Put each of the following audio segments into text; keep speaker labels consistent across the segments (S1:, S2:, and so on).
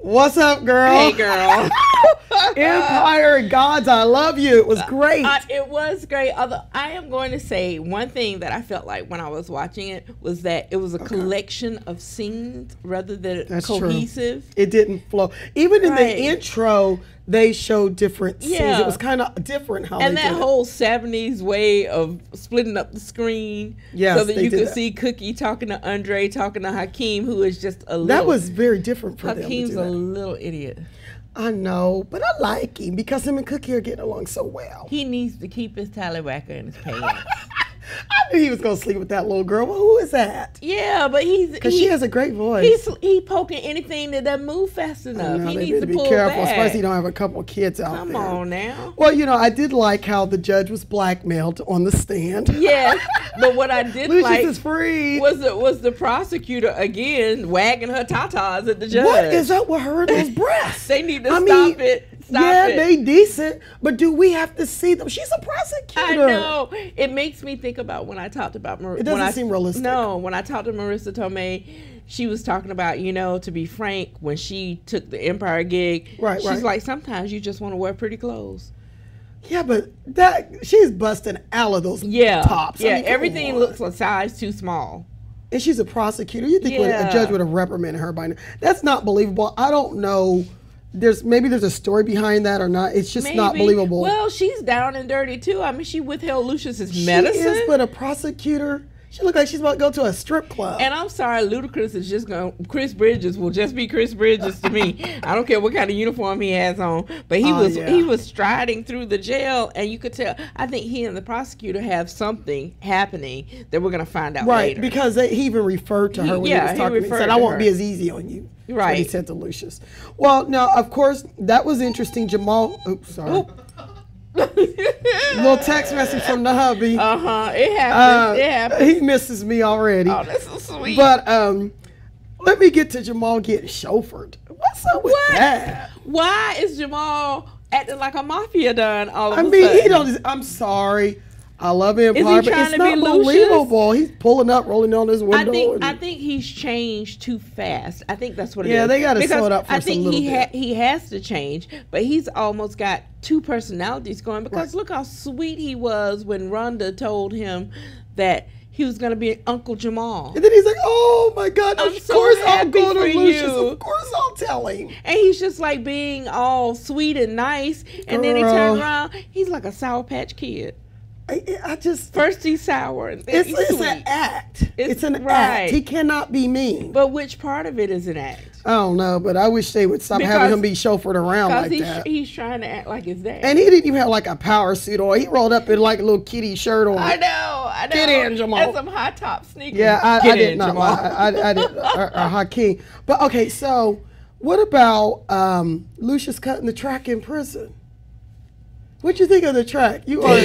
S1: What's up, girl?
S2: Hey, girl.
S1: Empire and Gods, I love you. It was great.
S2: It was great. Although I am going to say one thing that I felt like when I was watching it was that it was a collection of scenes rather than cohesive.
S1: True. It didn't flow. Even in the intro, they showed different scenes. It was kind of different how they did it.
S2: And that whole 70s way of splitting up the screen so that you could see Cookie talking to Andre, talking to Hakeem, who is just a little...
S1: That was very different for them.
S2: Hakeem's a little idiot.
S1: I know, but I like him because him and Cookie are getting along so well.
S2: He needs to keep his tallywhacker in his pants.
S1: I knew he was going to sleep with that little girl. Well, who is that?
S2: Yeah, but
S1: because she has a great voice.
S2: He's poking anything that doesn't move fast enough. He needs to
S1: be
S2: pull
S1: careful,
S2: back.
S1: especially you don't have a couple of kids out there.
S2: Come on now.
S1: Well, you know, I did like how the judge was blackmailed on the stand.
S2: Yes, but what I did like
S1: is free.
S2: was the prosecutor again wagging her tatas at the judge.
S1: What is up with her and those breasts?
S2: They need to stop it.
S1: Yeah, they decent, but do we have to see them? She's a prosecutor.
S2: I know. It makes me think about when I talked about Marissa.
S1: It doesn't seem realistic.
S2: No, when I talked to Marissa Tomei, she was talking about, you know, to be frank, when she took the Empire gig, she's like, sometimes you just want to wear pretty clothes.
S1: Yeah, but she's busting out of those tops.
S2: Yeah, I mean, everything looks a size too small.
S1: And she's a prosecutor. You think a judge would have reprimanded her by now? That's not believable. I don't know. Maybe there's a story behind that or not. It's just not believable.
S2: Well, she's down and dirty too. I mean, she withheld Lucius's medicine.
S1: She is, but a prosecutor. She looked like she's about to go to a strip club.
S2: And I'm sorry, Ludacris is just going. Chris Bridges will just be Chris Bridges to me. I don't care what kind of uniform he has on, but he was striding through the jail, and you could tell. I think he and the prosecutor have something happening that we're going to find out later.
S1: Because he even referred to her when he was talking. He said, "I won't be as easy on you." Right. He said to Lucius. Well, now of course that was interesting. Jamal. Oops, sorry. Little text message from the hubby.
S2: It happens. It happens.
S1: He misses me already.
S2: Oh, that's so sweet.
S1: But let me get to Jamal getting chauffeured. What's up with that?
S2: Why is Jamal acting like a mafia don all of a sudden?
S1: He don't. I'm sorry. I love Empire, but it's not
S2: Lucius?
S1: believable. He's pulling up, rolling down his window.
S2: I think he's changed too fast. I think that's what it is.
S1: Yeah, they got to slow it up for some little bit.
S2: He has to change, but he's almost got two personalities going because look how sweet he was when Rhonda told him that he was going to be Uncle Jamal.
S1: And then he's like, oh my God, of course I'll go to Lucius.
S2: You.
S1: Of course I'll tell him.
S2: And he's just like being all sweet and nice. And then he turns around, he's like a Sour Patch Kid.
S1: I just
S2: first he's sour and then
S1: it's an act. It's an act. He cannot be mean.
S2: But which part of it is an act?
S1: I don't know, but I wish they would stop having him be chauffeured around like that.
S2: He's trying to act like his dad.
S1: And he didn't even have like a power suit on. He rolled up in like a little kitty shirt on.
S2: I know.
S1: Get in, Jamal.
S2: And some high top sneakers.
S1: Yeah, I did not. I did. Hakeem. But okay, so what about Lucius cutting the track in prison? What'd you think of the track? You are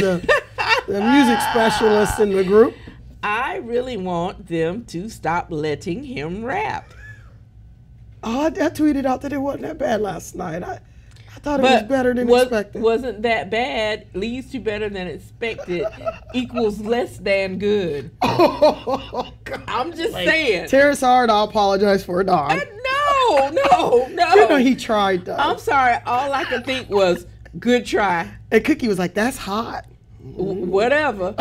S1: the music specialist in the group.
S2: I really want them to stop letting him rap.
S1: Oh, I tweeted out that it wasn't that bad last night. I thought it was better than expected.
S2: Wasn't that bad, leads to better than expected, equals less than good.
S1: Oh, God.
S2: I'm just saying.
S1: Terrence Howard, I apologize for a dog.
S2: No.
S1: You know he tried, though.
S2: I'm sorry. All I could think was, good try.
S1: And Cookie was like, that's hot.
S2: Whatever.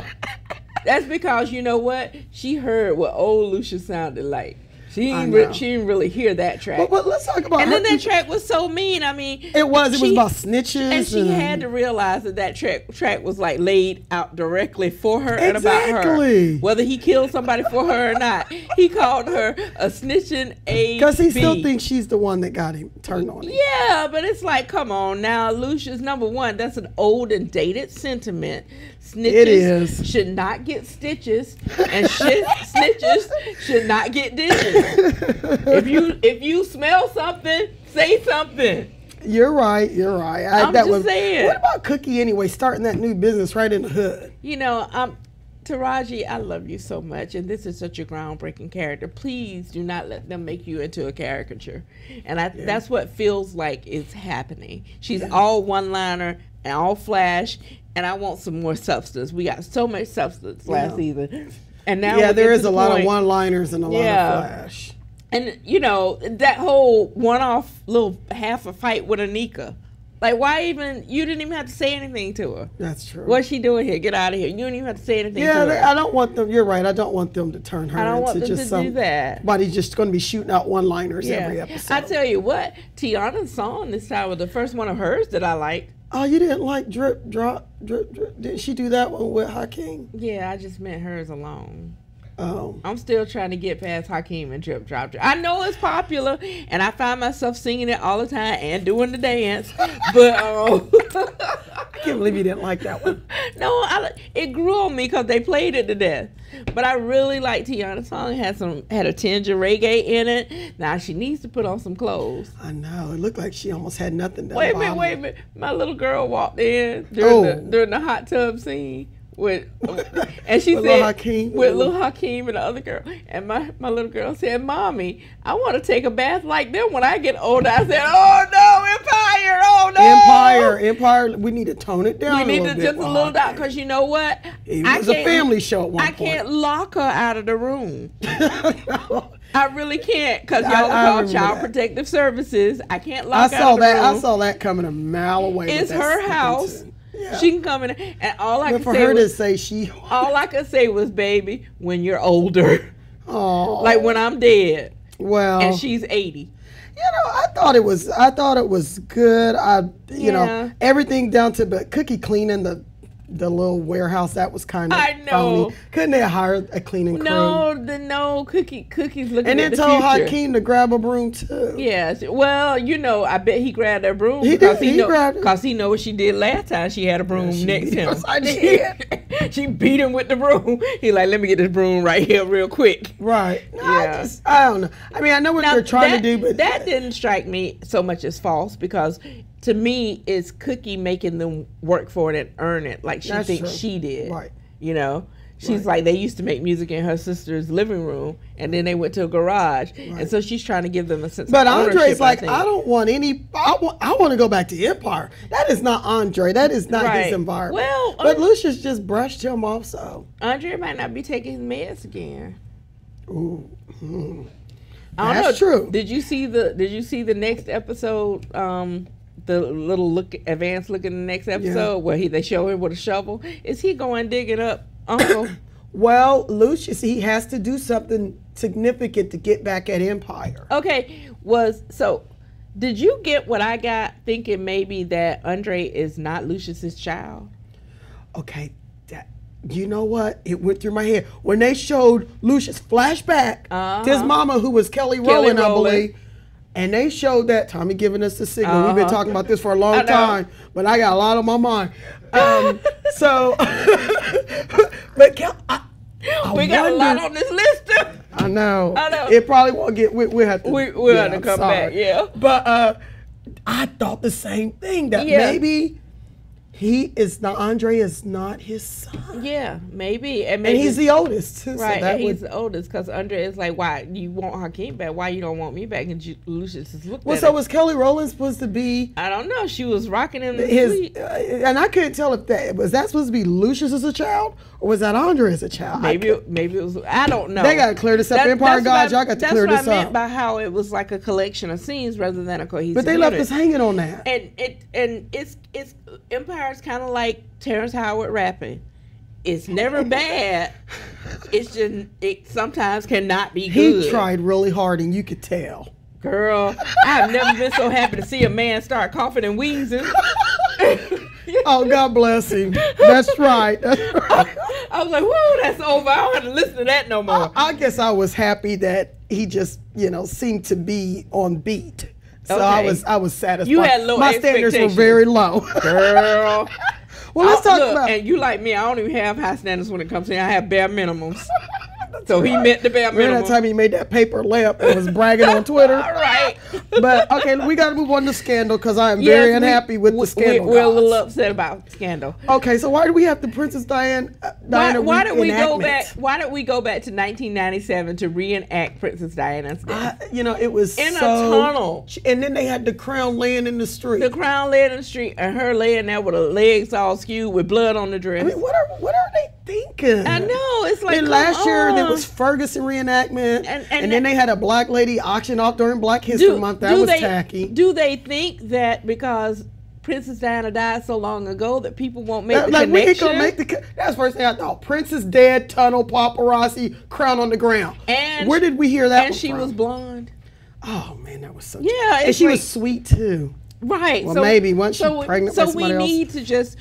S2: That's because, you know what? She heard what old Lucia sounded like. She didn't really hear that track.
S1: But let's talk about
S2: And then that track was so mean. I mean,
S1: it was about snitches.
S2: And she had to realize that track was like laid out directly for her and about her. Whether he killed somebody for her or not. He called her a snitching A.
S1: Because he still thinks she's the one that got him turned on him.
S2: Yeah, but it's like, come on now, Lucius, number one, that's an old and dated sentiment. Snitches should not get stitches, and snitches should not get dishes. If you smell something, say something.
S1: You're right.
S2: I'm just saying.
S1: What about Cookie anyway? Starting that new business right in the hood.
S2: You know, Taraji, I love you so much, and this is such a groundbreaking character. Please do not let them make you into a caricature. And that's what feels like is happening. She's all one-liner and all flash, and I want some more substance. We got so much substance last season. And now
S1: there is a lot of one-liners and a lot of flash.
S2: And you know that whole one-off little half a fight with Anika. Like, why even? You didn't even have to say anything to her.
S1: That's true.
S2: What's she doing here? Get out of here! You didn't even have to say anything.
S1: Yeah,
S2: to her.
S1: I don't want them. You're right. I don't want them to turn her.
S2: I don't want
S1: into
S2: them
S1: just
S2: to do that.
S1: Somebody's just going to be shooting out one-liners every episode.
S2: I tell you what, Tiana's song this time was the first one of hers that I liked.
S1: Oh, you didn't like Drip Drop Drip Drip? Didn't she do that one with Hakeem?
S2: Yeah, I just meant hers alone.
S1: Oh.
S2: I'm still trying to get past Hakeem and Drip Drop Drip. I know it's popular, and I find myself singing it all the time and doing the dance. But
S1: I can't believe you didn't like that one.
S2: No, it grew on me because they played it to death. But I really like Tiana's song. It had a tinge of reggae in it. Now she needs to put on some clothes.
S1: I know. It looked like she almost had nothing down
S2: Wait a minute. My little girl walked in during the hot tub scene. And she said, with little Hakeem and the other girl. And my little girl said, Mommy, I want to take a bath like them when I get older. I said, oh no, Empire, oh no.
S1: Empire, we need to tone it down.
S2: We need to just a little down, because you know what?
S1: It was a family show at one point.
S2: I can't lock her out of the room. No. I really can't, because y'all call Child Protective Services. I can't lock her out of the room.
S1: I saw that coming a mile away.
S2: It's her house. Yeah. She can come in, and all I could say was, baby, when you're older. Oh. Like when I'm dead.
S1: Well.
S2: And she's 80.
S1: You know, I thought it was good. You know, everything down to the cookie cleaning the little warehouse, that was kind of phony. Couldn't they hire a cleaning crew?
S2: No, cookies looking
S1: and
S2: at the
S1: then told
S2: future.
S1: Hakeem to grab a broom too.
S2: Yes, well, you know, I bet he grabbed that broom
S1: because
S2: he know what she did last time she had a broom next to him.
S1: Yes, I did.
S2: She beat him with the broom. He like, let me get this broom right here real quick.
S1: Right. No, yeah. I don't know. I mean, I know what they're trying to do, but
S2: that didn't strike me so much as false, because to me, it's Cookie making them work for it and earn it, like she thinks she did. Right. You know? She's like, they used to make music in her sister's living room, and then they went to a garage. Right. And so she's trying to give them a sense of ownership.
S1: But Andre's like, I don't want any, I want to go back to Empire. That is not Andre. That is not his environment. Well, but Lucius just brushed him off, so.
S2: Andre might not be taking his meds again.
S1: Ooh.
S2: That's true. Did you see the next episode? The little advanced look in the next episode where they show him with a shovel. Is he going digging up Uncle?
S1: Well, Lucius, he has to do something significant to get back at Empire.
S2: Okay, did you get what I got, thinking maybe that Andre is not Lucius's child?
S1: Okay, you know what? It went through my head when they showed Lucius flashback to his mama, who was Kelly Rowland, I believe. And they showed that. Tommy giving us the signal. We've been talking about this for a long time, but I got a lot on my mind. But
S2: we got a lot on this list.
S1: I know. It probably won't get. We'll have to.
S2: We'll have to come back. Yeah.
S1: But I thought the same thing, that maybe Andre is not his son.
S2: Yeah, maybe. And
S1: he's the oldest too.
S2: Right, and he's the oldest, because Andre is like, why you want Hakeem back? Why you don't want me back? And Lucius is looked at him.
S1: Was Kelly Rowland supposed to be?
S2: I don't know. She was rocking him to sleep.
S1: And I couldn't tell if that supposed to be Lucius as a child, or was that Andre as a child?
S2: Maybe it was. I don't know.
S1: They got to clear this up. Empire God, y'all got to clear this up.
S2: That's what I meant by how it was like a collection of scenes rather than a cohesive.
S1: But they left us hanging on that.
S2: And it's Empire's kind of like Terrence Howard rapping. It's never bad. It's just, it sometimes cannot be good.
S1: He tried really hard, and you could tell.
S2: Girl, I have never been so happy to see a man start coughing and wheezing.
S1: Oh, God bless him. That's right.
S2: I was like, whoa, that's over. I don't have to listen to that no more.
S1: I guess I was happy that he just, seemed to be on beat. So I was satisfied.
S2: You had low
S1: My standards were very low.
S2: Girl.
S1: Well, let's talk about.
S2: And you like me, I don't even have high standards when it comes to. I have bare minimums. So he meant the bare minimum.
S1: That time he made that paper lamp and was bragging on Twitter.
S2: All right.
S1: But okay, we got to move on to Scandal, because I am very unhappy with the Scandal.
S2: We're a little upset about Scandal.
S1: Okay, so why do we have the Princess Diana?
S2: Why did we go back? Why did we go back to 1997 to reenact Princess Diana's death?
S1: It was
S2: in a tunnel,
S1: and then they had the crown laying in the street.
S2: The crown laying in the street, and her laying there with her legs all skewed with blood on the dress.
S1: I mean, what are they thinking?
S2: I know. It's like,
S1: and last year there was Ferguson reenactment, and then they had a black lady auction off during Black History Month. That was tacky.
S2: Do they think that because Princess Diana died so long ago that people won't make the connection?
S1: We ain't gonna make that's the first thing I thought. Princess dead, tunnel, paparazzi, crown on the ground. And where did we hear that?
S2: And she was blonde.
S1: Oh man, that was so.
S2: Yeah,
S1: and she was sweet too.
S2: Right.
S1: Well, maybe once she's pregnant by somebody else.
S2: So we need to just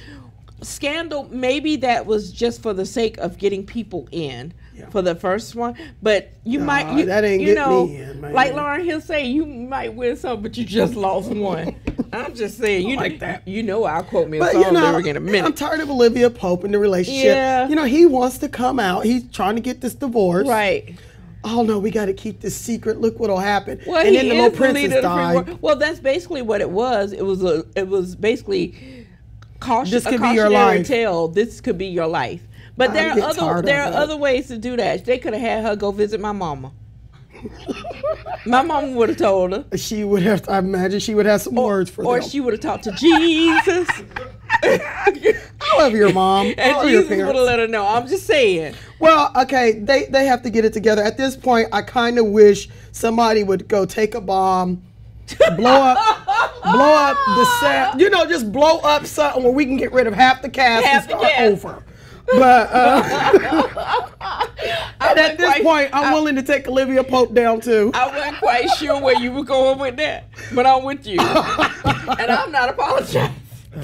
S2: scandal. Maybe that was just for the sake of getting people in. For the first one, but that ain't me in, man. Like Lauren Hill say, you might win some, but you just lost one. I'm just saying, I'll quote me a song lyric in a minute.
S1: I'm tired of Olivia Pope in the relationship. Yeah. He wants to come out. He's trying to get this divorce.
S2: Right.
S1: Oh no, we got to keep this secret. Look what'll happen.
S2: Well, and then the little princess died. Well, that's basically what it was. It was basically cautionary tale. This could be your life. But there are other ways to do that. They could have had her go visit my mama. My mama would have told her.
S1: She would have. I imagine she would have some words for them.
S2: Or she would have talked to Jesus.
S1: I love your mom.
S2: And Jesus would have let her know. I'm just saying.
S1: Well, okay, they have to get it together. At this point, I kind of wish somebody would go take a bomb, blow up the set. Just blow up something where we can get rid of half the cast and start over. But at this point, I'm willing to take Olivia Pope down too.
S2: I wasn't quite sure where you were going with that, but I'm with you, and I'm not apologizing.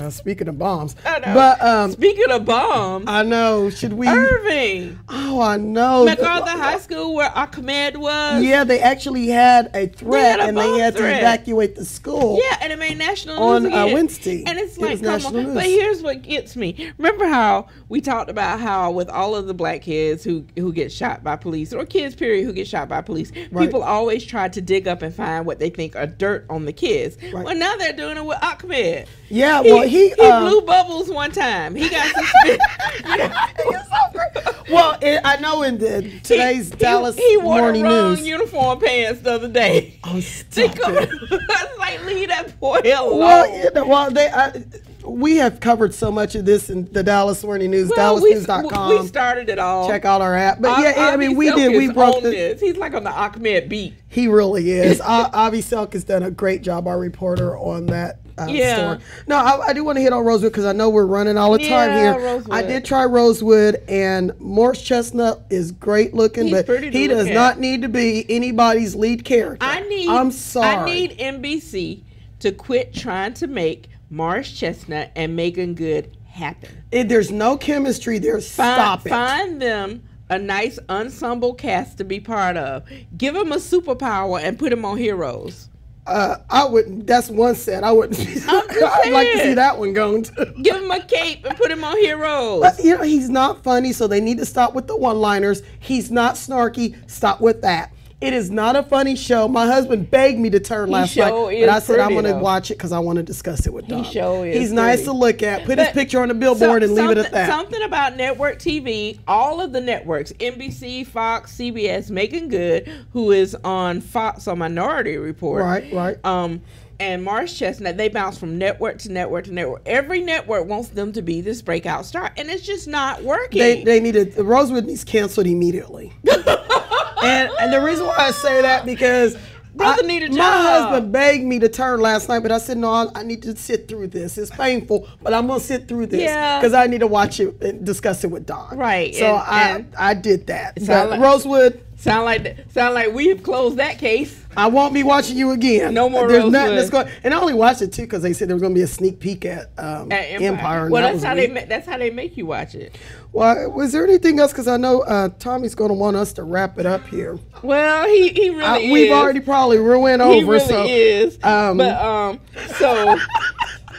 S1: Speaking of bombs,
S2: I know.
S1: But
S2: speaking of bombs,
S1: I know. Should we?
S2: Irving.
S1: Oh, I know.
S2: MacArthur High School, where Ahmed was.
S1: Yeah, they actually had a threat, and they had to evacuate the school.
S2: Yeah, and it made national news
S1: on Wednesday.
S2: And it's like, come on. But here's what gets me. Remember how we talked about how with all of the black kids who get shot by police, or kids period who get shot by police, people always try to dig up and find what they think are dirt on the kids. Right. Well, now they're doing it with Ahmed.
S1: Yeah, he
S2: blew bubbles one time. He got suspended.
S1: Well, I know in today's Dallas Morning News.
S2: He wore the wrong uniform pants the other day.
S1: Oh, stop it.
S2: I was like, leave that boy alone.
S1: We have covered so much of this in the Dallas Morning News, DallasNews.com.
S2: We started it all.
S1: Check out our app. But we
S2: did.
S1: We broke
S2: this. He's like on the Ahmed beat.
S1: He really is. Avi Selk has done a great job, our reporter, on that story. No, I do want to hit on Rosewood because I know we're running all the time here.
S2: Rosewood.
S1: I did try Rosewood, and Morris Chestnut is great looking, but he does not need to be anybody's lead character. I'm sorry.
S2: I need NBC to quit trying to make Morris Chestnut and Megan Good happen.
S1: There's no chemistry there. Stop it.
S2: Find them a nice ensemble cast to be part of. Give them a superpower and put them on Heroes.
S1: I wouldn't. That's one set. I wouldn't. I'd like to see that one going too.
S2: Give him a cape and put him on Heroes.
S1: But he's not funny, so they need to stop with the one-liners. He's not snarky. Stop with that. It is not a funny show. My husband begged me to turn last night, but I said I'm going to watch it because I want to discuss it with Don. He's nice to look at. Put his picture on the billboard and leave it at that.
S2: Something about network TV, all of the networks, NBC, Fox, CBS, Megan Good, who is on Fox on Minority Report.
S1: Right.
S2: And Morris Chestnut, they bounce from network to network to network. Every network wants them to be this breakout star, and it's just not working.
S1: They needed Rosewood needs canceled immediately. And the reason why I say that because my husband begged me to turn last night, but I said no, I need to sit through this. It's painful, but I'm gonna sit through this because I need to watch it and discuss it with Don.
S2: Right.
S1: So I did that. But Rosewood.
S2: Sound like we have closed that case.
S1: I won't be watching you again.
S2: No more
S1: There's
S2: Rosewood.
S1: Nothing that's going. And I only watched it too because they said there was going to be a sneak peek at Empire.
S2: Well, that's how they make you watch it.
S1: Well, was there anything else? Because I know Tommy's going to want us to wrap it up here.
S2: Well, he really is.
S1: We've already probably went over.
S2: He really is. So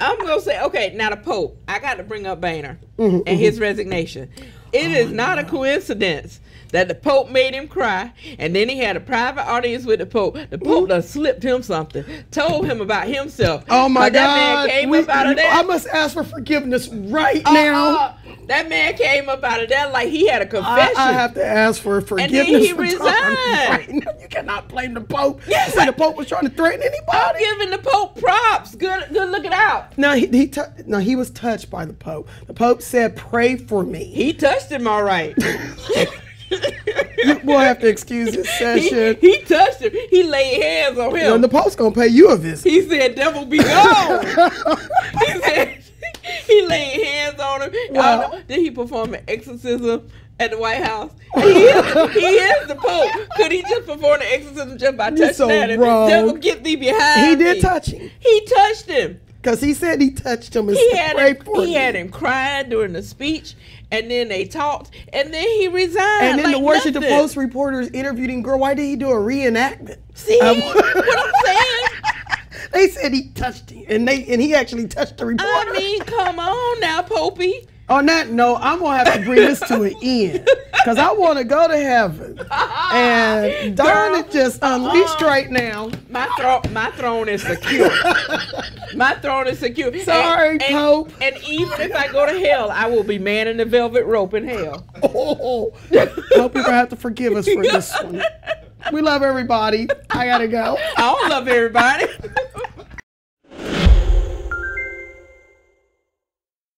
S2: I'm gonna say, okay, now the Pope. I got to bring up Boehner and his resignation. It is not a coincidence that the Pope made him cry, and then he had a private audience with the Pope. The Pope done slipped him something, told him about himself.
S1: Oh my God!
S2: That man came up out of that.
S1: I must ask for forgiveness right now.
S2: That man came up out of that like he had a confession.
S1: I have to ask for forgiveness.
S2: And then he
S1: for
S2: resigned.
S1: Right now. You cannot blame the Pope. Yes, you say the Pope was trying to threaten anybody.
S2: I'm giving the Pope props. Good looking out.
S1: No, he was touched by the Pope. The Pope said, "Pray for me."
S2: He touched him all right.
S1: We'll have to excuse this session.
S2: He touched him. He laid hands on him.
S1: And the Pope's gonna pay you a visit.
S2: He said, "Devil be gone." He said. He laid hands on him.
S1: Wow.
S2: Then he performed an exorcism at the White House. He is the Pope. Could he just perform the exorcism just by touching at him? Devil, get thee behind me.
S1: He did touch him.
S2: He touched him.
S1: Because he said he touched him and
S2: He
S1: had
S2: him crying during the speech, and then they talked, and then he resigned.
S1: And then
S2: like
S1: the Washington
S2: nothing.
S1: Post reporters interviewed him. Girl, why did he do a reenactment?
S2: See what I'm saying?
S1: They said he touched him, and he actually touched the reporter.
S2: I mean, come on now, Popey.
S1: On that note, I'm gonna have to bring this to an end because I want to go to heaven, and Dawn is just unleashed right now.
S2: My throne is secure. My throne is secure.
S1: Sorry, Pope.
S2: And even if I go to hell, I will be manning the velvet rope in hell.
S1: Oh, Pope, you're gonna have to forgive us for this one. We love everybody. I gotta go.
S2: I don't love everybody.